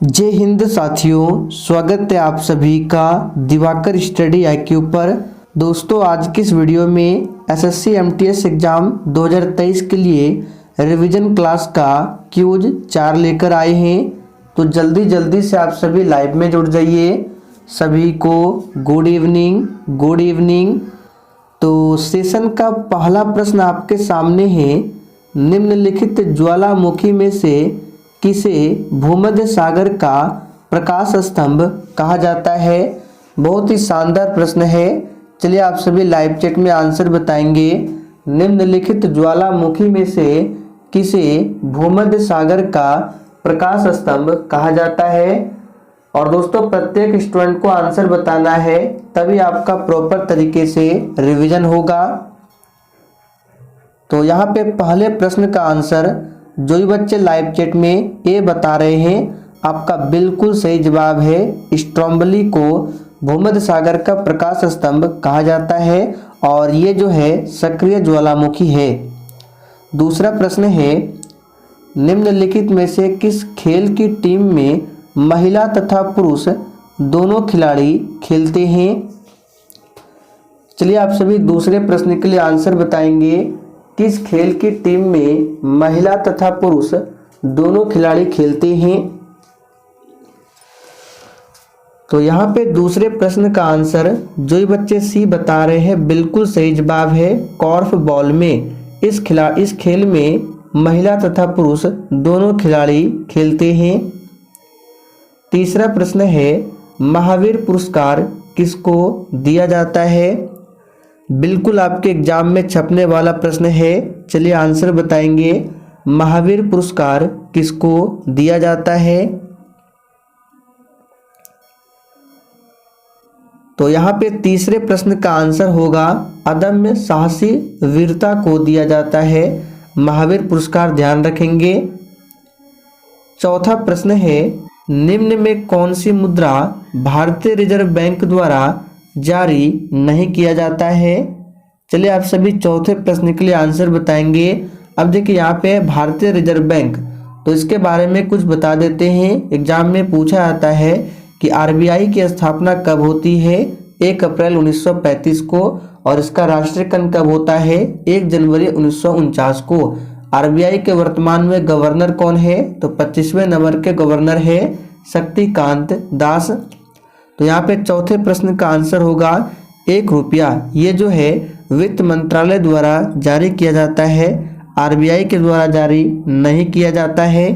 जय हिंद साथियों, स्वागत है आप सभी का दिवाकर स्टडी IQ पर। दोस्तों, आज की इस वीडियो में SSC MTS एग्ज़ाम 2023 के लिए रिवीजन क्लास का क्यूज 4 लेकर आए हैं। तो जल्दी से आप सभी लाइव में जुड़ जाइए। सभी को गुड इवनिंग। तो सेशन का पहला प्रश्न आपके सामने है। निम्नलिखित ज्वालामुखी में से किसे भूमध्य सागर का प्रकाश स्तंभ कहा जाता है? बहुत ही शानदार प्रश्न है। चलिए आप सभी लाइव चैट में आंसर बताएंगे। निम्नलिखित ज्वालामुखी में से किसे भूमध्य सागर का प्रकाश स्तंभ कहा जाता है? और दोस्तों, प्रत्येक स्टूडेंट को आंसर बताना है, तभी आपका प्रॉपर तरीके से रिवीजन होगा। तो यहाँ पे पहले प्रश्न का आंसर जो भी बच्चे लाइव चैट में ए बता रहे हैं, आपका बिल्कुल सही जवाब है। स्ट्रोम्बली को भूमध्य सागर का प्रकाश स्तंभ कहा जाता है और ये जो है सक्रिय ज्वालामुखी है। दूसरा प्रश्न है, निम्नलिखित में से किस खेल की टीम में महिला तथा पुरुष दोनों खिलाड़ी खेलते हैं? चलिए आप सभी दूसरे प्रश्न के लिए आंसर बताएंगे। किस खेल की टीम में महिला तथा पुरुष दोनों खिलाड़ी खेलते हैं? तो यहाँ पे दूसरे प्रश्न का आंसर जो ही बच्चे सी बता रहे हैं, बिल्कुल सही जवाब है। कॉर्फ बॉल में इस खेल में महिला तथा पुरुष दोनों खिलाड़ी खेलते हैं। तीसरा प्रश्न है, महावीर पुरस्कार किसको दिया जाता है? बिल्कुल आपके एग्जाम में छपने वाला प्रश्न है। चलिए आंसर बताएंगे। महावीर पुरस्कार किसको दिया जाता है? तो यहाँ पे तीसरे प्रश्न का आंसर होगा अदम्य साहसी वीरता को दिया जाता है महावीर पुरस्कार, ध्यान रखेंगे। चौथा प्रश्न है, निम्न में कौन सी मुद्रा भारतीय रिजर्व बैंक द्वारा जारी नहीं किया जाता है? चलिए आप सभी चौथे प्रश्न के लिए आंसर बताएंगे। अब देखिए यहाँ पे भारतीय रिजर्व बैंक, तो इसके बारे में कुछ बता देते हैं। एग्जाम में पूछा जाता है कि RBI की स्थापना कब होती है? 1 अप्रैल 1935 को। और इसका राष्ट्रीयकरण कब होता है? 1 जनवरी 1949 को। RBI के वर्तमान में गवर्नर कौन है? तो 25वें नंबर के गवर्नर है शक्तिकांत दास। तो यहाँ पे चौथे प्रश्न का आंसर होगा 1 रुपया। ये जो है वित्त मंत्रालय द्वारा जारी किया जाता है, RBI के द्वारा जारी नहीं किया जाता है।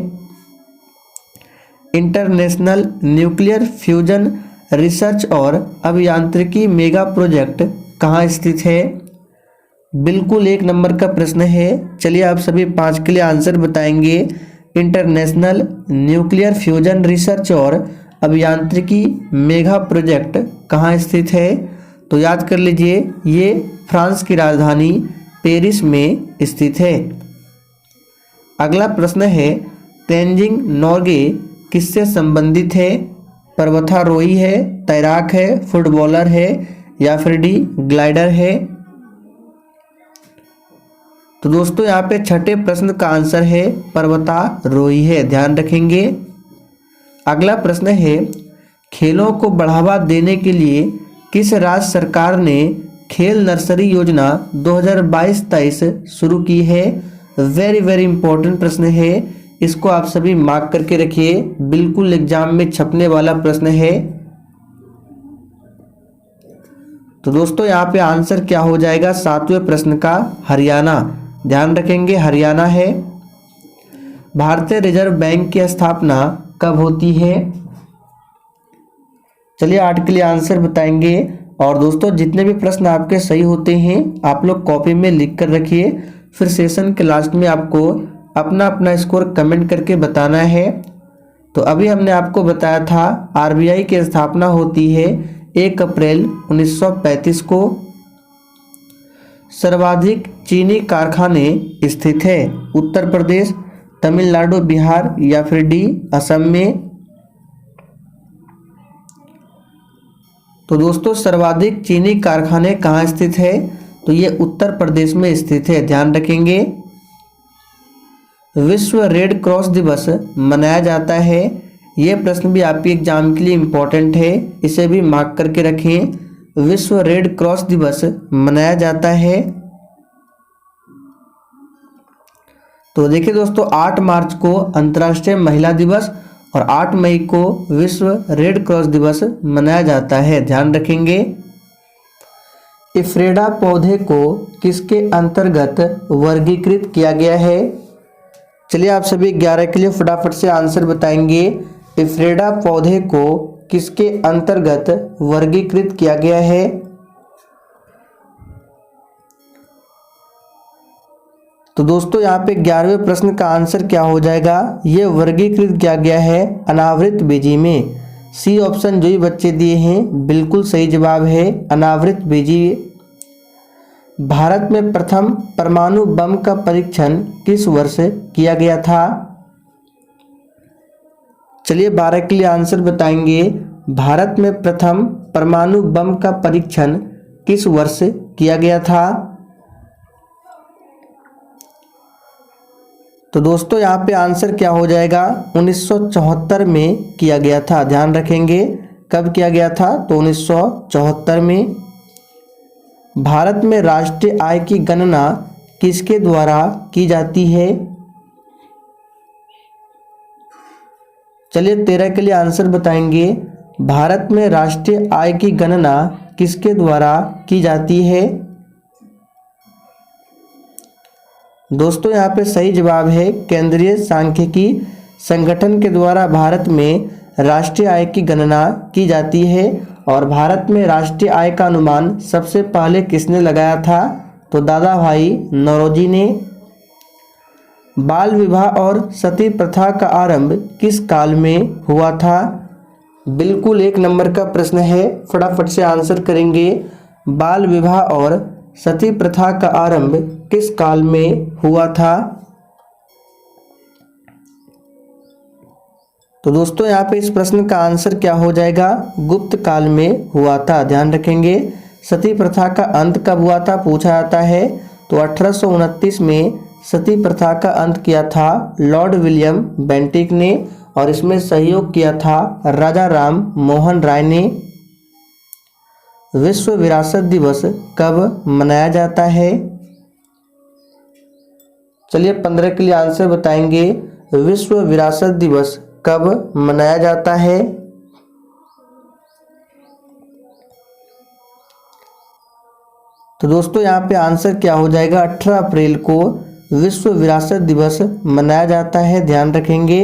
इंटरनेशनल न्यूक्लियर फ्यूजन रिसर्च और अभियांत्रिकी मेगा प्रोजेक्ट कहाँ स्थित है? बिल्कुल 1 नंबर का प्रश्न है। चलिए आप सभी 5 के लिए आंसर बताएंगे। इंटरनेशनल न्यूक्लियर फ्यूजन रिसर्च और अभियांत्रिकी मेगा प्रोजेक्ट कहाँ स्थित है? तो याद कर लीजिए, ये फ्रांस की राजधानी पेरिस में स्थित है। अगला प्रश्न है, तेंजिंग नोर्गे किससे संबंधित है? पर्वतारोही है, तैराक है, फुटबॉलर है या फिर डी ग्लाइडर है? तो दोस्तों यहाँ पे छठे प्रश्न का आंसर है पर्वतारोही है, ध्यान रखेंगे। अगला प्रश्न है, खेलों को बढ़ावा देने के लिए किस राज्य सरकार ने खेल नर्सरी योजना 2022-23 शुरू की है? वेरी इंपॉर्टेंट प्रश्न है, इसको आप सभी मार्क करके रखिए। बिल्कुल एग्जाम में छपने वाला प्रश्न है। तो दोस्तों यहाँ पे आंसर क्या हो जाएगा 7वें प्रश्न का? हरियाणा, ध्यान रखेंगे, हरियाणा है। भारतीय रिजर्व बैंक की स्थापना कब होती है? चलिए 8 के लिए आंसर बताएंगे। और दोस्तों, जितने भी प्रश्न आपके सही होते हैं आप लोग कॉपी में लिख कर रखिए, फिर सेशन के लास्ट में आपको अपना स्कोर कमेंट करके बताना है। तो अभी हमने आपको बताया था RBI की स्थापना होती है 1 अप्रैल 1935 को। सर्वाधिक चीनी कारखाने स्थित है उत्तर प्रदेश, तमिलनाडु, बिहार या फिर डी असम में? तो दोस्तों, सर्वाधिक चीनी कारखाने कहाँ स्थित है? तो ये उत्तर प्रदेश में स्थित है, ध्यान रखेंगे। विश्व रेड क्रॉस दिवस मनाया जाता है ये प्रश्न भी आपके एग्जाम के लिए इम्पोर्टेंट है, इसे भी मार्क करके रखें। विश्व रेड क्रॉस दिवस मनाया जाता है। तो देखिए दोस्तों, 8 मार्च को अंतर्राष्ट्रीय महिला दिवस और 8 मई को विश्व रेड क्रॉस दिवस मनाया जाता है, ध्यान रखेंगे। इफ्रेडा पौधे को किसके अंतर्गत वर्गीकृत किया गया है? चलिए आप सभी 11 के लिए फटाफट से आंसर बताएंगे। इफ्रेडा पौधे को किसके अंतर्गत वर्गीकृत किया गया है? तो दोस्तों यहाँ पे 11वें प्रश्न का आंसर क्या हो जाएगा? ये वर्गीकृत किया गया है अनावृत बीजी में। सी ऑप्शन जो ही बच्चे दिए हैं बिल्कुल सही जवाब है, अनावृत बीजी। भारत में प्रथम परमाणु बम का परीक्षण किस वर्ष किया गया था? चलिए 12 के लिए आंसर बताएंगे। भारत में प्रथम परमाणु बम का परीक्षण किस वर्ष किया गया था? तो दोस्तों यहाँ पे आंसर क्या हो जाएगा? 1974 में किया गया था, ध्यान रखेंगे। कब किया गया था? तो 1974 में। भारत में राष्ट्रीय आय की गणना किसके द्वारा की जाती है? चलिए 13 के लिए आंसर बताएंगे। भारत में राष्ट्रीय आय की गणना किसके द्वारा की जाती है? दोस्तों यहाँ पे सही जवाब है केंद्रीय सांख्यिकी संगठन के द्वारा भारत में राष्ट्रीय आय की गणना की जाती है। और भारत में राष्ट्रीय आय का अनुमान सबसे पहले किसने लगाया था? तो दादा भाई नौरोजी ने। बाल विवाह और सती प्रथा का आरंभ किस काल में हुआ था? बिल्कुल 1 नंबर का प्रश्न है, फटाफट से आंसर करेंगे। बाल विवाह और सती प्रथा का आरंभ किस काल में हुआ था? तो दोस्तों यहाँ पे इस प्रश्न का आंसर क्या हो जाएगा? गुप्त काल में हुआ था, ध्यान रखेंगे। सती प्रथा का अंत कब हुआ था पूछा जाता है, तो 1829 में सती प्रथा का अंत किया था लॉर्ड विलियम बेंटिक ने, और इसमें सहयोग किया था राजा राम मोहन राय ने। विश्व विरासत दिवस कब मनाया जाता है? चलिए 15 के लिए आंसर बताएंगे। विश्व विरासत दिवस कब मनाया जाता है? तो दोस्तों यहाँ पे आंसर क्या हो जाएगा? 18 अप्रैल को विश्व विरासत दिवस मनाया जाता है, ध्यान रखेंगे।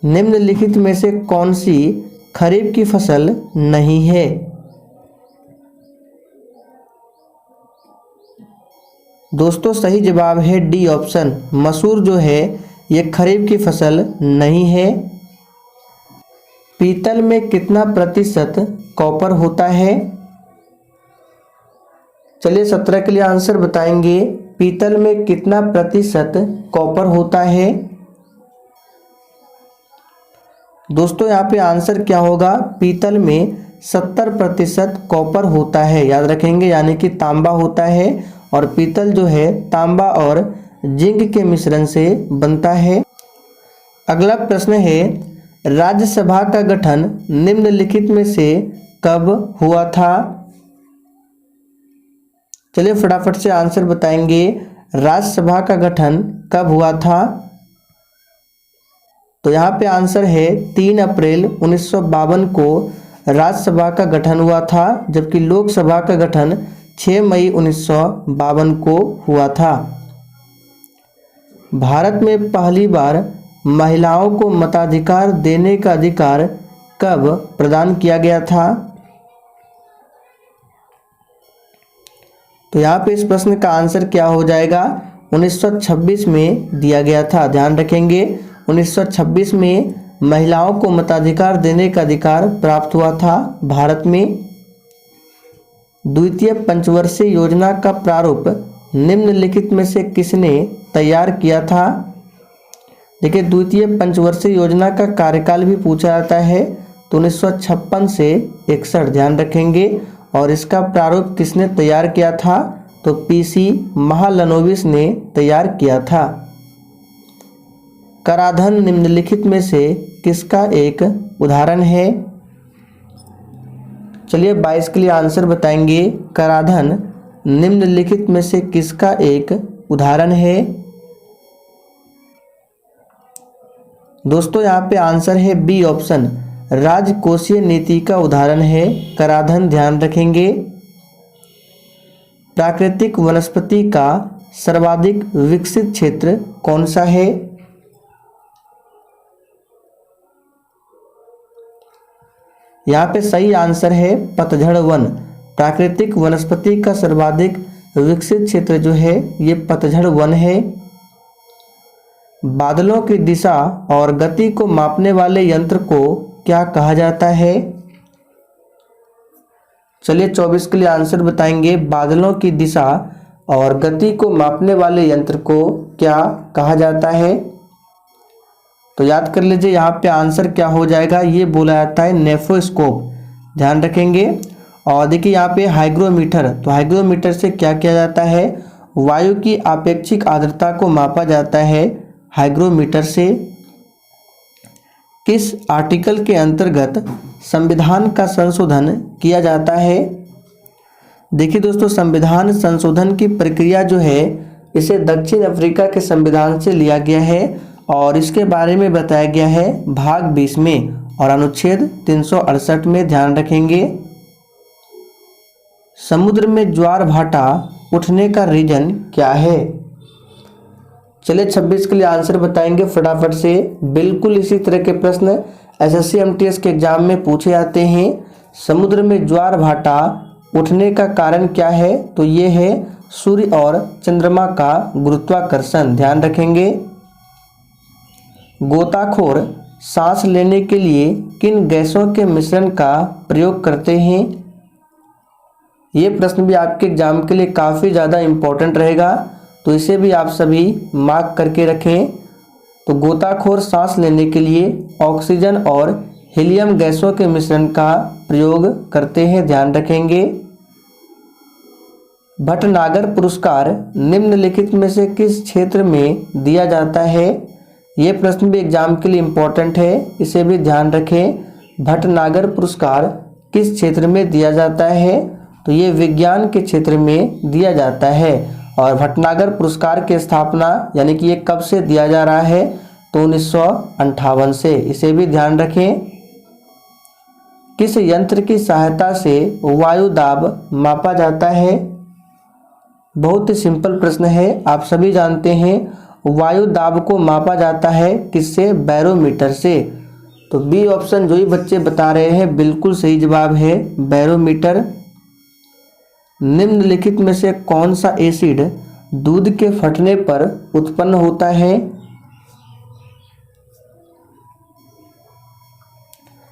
निम्नलिखित में से कौन सी खरीफ की फसल नहीं है? दोस्तों सही जवाब है डी ऑप्शन, मसूर जो है ये खरीफ की फसल नहीं है। पीतल में कितना प्रतिशत कॉपर होता है? चलिए 17 के लिए आंसर बताएंगे। पीतल में कितना प्रतिशत कॉपर होता है? दोस्तों यहाँ पे आंसर क्या होगा? पीतल में 70% कॉपर होता है, याद रखेंगे, यानी कि तांबा होता है। और पीतल जो है तांबा और जिंक के मिश्रण से बनता है। अगला प्रश्न है, राज्यसभा का गठन निम्नलिखित में से कब हुआ था? चलिए फटाफट से आंसर बताएंगे। राज्यसभा का गठन कब हुआ था? तो यहाँ पे आंसर है 3 अप्रैल 1952 को राज्यसभा का गठन हुआ था, जबकि लोकसभा का गठन 6 मई 1952 को हुआ था। भारत में पहली बार महिलाओं को मताधिकार देने का अधिकार कब प्रदान किया गया था? तो यहाँ पे इस प्रश्न का आंसर क्या हो जाएगा? 1926 में दिया गया था, ध्यान रखेंगे। 1926 में महिलाओं को मताधिकार देने का अधिकार प्राप्त हुआ था भारत में। द्वितीय पंचवर्षीय योजना का प्रारूप निम्नलिखित में से किसने तैयार किया था? देखिए द्वितीय पंचवर्षीय योजना का कार्यकाल भी पूछा जाता है, तो 1956 से 61, ध्यान रखेंगे। और इसका प्रारूप किसने तैयार किया था? तो पीसी महालनोबिस ने तैयार किया था। कराधान निम्नलिखित में से किसका एक उदाहरण है? चलिए 22 के लिए आंसर बताएंगे। कराधान निम्नलिखित में से किसका एक उदाहरण है? दोस्तों यहाँ पे आंसर है बी ऑप्शन, राजकोषीय नीति का उदाहरण है कराधान, ध्यान रखेंगे। प्राकृतिक वनस्पति का सर्वाधिक विकसित क्षेत्र कौन सा है? यहाँ पे सही आंसर है पतझड़ वन। प्राकृतिक वनस्पति का सर्वाधिक विकसित क्षेत्र जो है ये पतझड़ वन है। बादलों की दिशा और गति को मापने वाले यंत्र को क्या कहा जाता है? चलिए 24 के लिए आंसर बताएंगे। बादलों की दिशा और गति को मापने वाले यंत्र को क्या कहा जाता है? तो याद कर लीजिए यहाँ पे आंसर क्या हो जाएगा, ये बोला जाता है नेफोस्कोप, ध्यान रखेंगे। और देखिए यहाँ पे हाइग्रोमीटर, तो हाइग्रोमीटर से क्या किया जाता है? वायु की आपेक्षिक आर्द्रता को मापा जाता है हाइग्रोमीटर से। किस आर्टिकल के अंतर्गत संविधान का संशोधन किया जाता है? देखिए दोस्तों, संविधान संशोधन की प्रक्रिया जो है इसे दक्षिण अफ्रीका के संविधान से लिया गया है और इसके बारे में बताया गया है भाग 20 में और अनुच्छेद 368 में, ध्यान रखेंगे। समुद्र में ज्वार भाटा उठने का रीजन क्या है? चलिए 26 के लिए आंसर बताएंगे फटाफट से। बिल्कुल इसी तरह के प्रश्न एसएससी एमटीएस के एग्जाम में पूछे जाते हैं। समुद्र में ज्वार भाटा उठने का कारण क्या है? तो ये है सूर्य और चंद्रमा का गुरुत्वाकर्षण, ध्यान रखेंगे। गोताखोर सांस लेने के लिए किन गैसों के मिश्रण का प्रयोग करते हैं? ये प्रश्न भी आपके एग्जाम के लिए काफ़ी ज़्यादा इम्पोर्टेंट रहेगा, तो इसे भी आप सभी मार्क करके रखें। तो गोताखोर सांस लेने के लिए ऑक्सीजन और हीलियम गैसों के मिश्रण का प्रयोग करते हैं, ध्यान रखेंगे। भटनागर पुरस्कार निम्नलिखित में से किस क्षेत्र में दिया जाता है? ये प्रश्न भी एग्जाम के लिए इम्पोर्टेंट है, इसे भी ध्यान रखें। भटनागर पुरस्कार किस क्षेत्र में दिया जाता है? तो ये विज्ञान के क्षेत्र में दिया जाता है। और भटनागर पुरस्कार की स्थापना यानी कि ये कब से दिया जा रहा है? तो 1958 से, इसे भी ध्यान रखें। किस यंत्र की सहायता से वायु दाब मापा जाता है? बहुत ही सिंपल प्रश्न है, आप सभी जानते हैं वायु दाब को मापा जाता है किससे? बैरोमीटर से। तो बी ऑप्शन जो ही बच्चे बता रहे हैं बिल्कुल सही जवाब है बैरोमीटर। निम्नलिखित में से कौन सा एसिड दूध के फटने पर उत्पन्न होता है?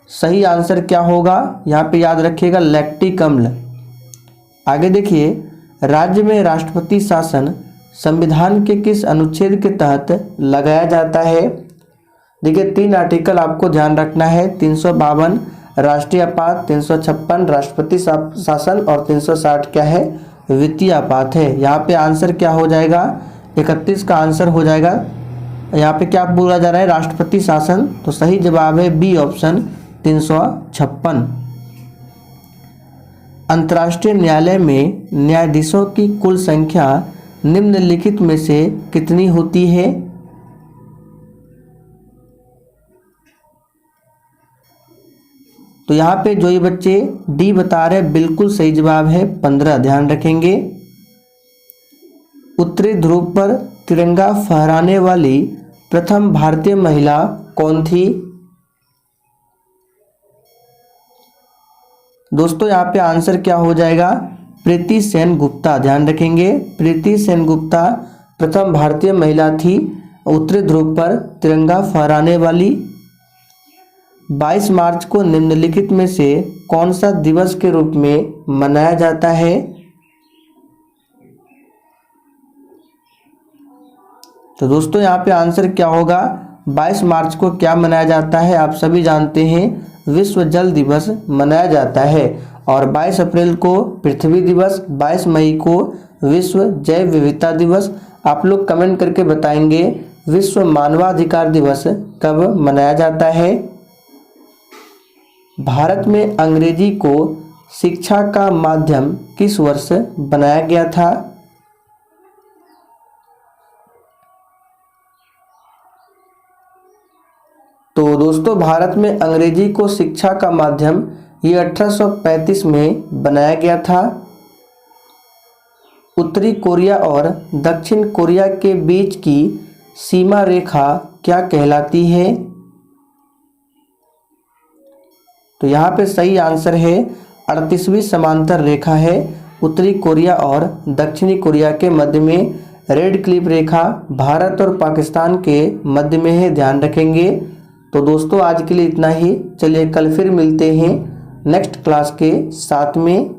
सही आंसर क्या होगा? यहाँ पे याद रखिएगा लैक्टिक अम्ल। आगे देखिए, राज्य में राष्ट्रपति शासन संविधान के किस अनुच्छेद के तहत लगाया जाता है? देखिए 3 आर्टिकल आपको ध्यान रखना है, 352 राष्ट्रीय आपात, 356 राष्ट्रपति शासन और 360 क्या है? वित्तीय आपात है। यहाँ पे आंसर क्या हो जाएगा? 31 का आंसर हो जाएगा। यहाँ पे क्या बोला जा रहा है? राष्ट्रपति शासन, तो सही जवाब है बी ऑप्शन 356। अंतर्राष्ट्रीय न्यायालय में न्यायाधीशों की कुल संख्या निम्नलिखित में से कितनी होती है? तो यहाँ पे जो ये बच्चे डी बता रहे हैं बिल्कुल सही जवाब है 15, ध्यान रखेंगे। उत्तरी ध्रुव पर तिरंगा फहराने वाली प्रथम भारतीय महिला कौन थी? दोस्तों यहाँ पे आंसर क्या हो जाएगा? प्रीति सेन गुप्ता, ध्यान रखेंगे। प्रीति सेन गुप्ता प्रथम भारतीय महिला थी उत्तरी ध्रुव पर तिरंगा फहराने वाली। 22 मार्च को निम्नलिखित में से कौन सा दिवस के रूप में मनाया जाता है? तो दोस्तों यहाँ पे आंसर क्या होगा? 22 मार्च को क्या मनाया जाता है? आप सभी जानते हैं विश्व जल दिवस मनाया जाता है। और 22 अप्रैल को पृथ्वी दिवस, 22 मई को विश्व जैव विविधता दिवस। आप लोग कमेंट करके बताएंगे विश्व मानवाधिकार दिवस कब मनाया जाता है? भारत में अंग्रेजी को शिक्षा का माध्यम किस वर्ष बनाया गया था? तो दोस्तों भारत में अंग्रेजी को शिक्षा का माध्यम ये 1835 में बनाया गया था। उत्तरी कोरिया और दक्षिण कोरिया के बीच की सीमा रेखा क्या कहलाती है? तो यहाँ पे सही आंसर है 38वीं समांतर रेखा है। उत्तरी कोरिया और दक्षिणी कोरिया के मध्य में रेड क्लिफ रेखा भारत और पाकिस्तान के मध्य में है, ध्यान रखेंगे। तो दोस्तों आज के लिए इतना ही। चलिए कल फिर मिलते हैं नेक्स्ट क्लास के साथ में।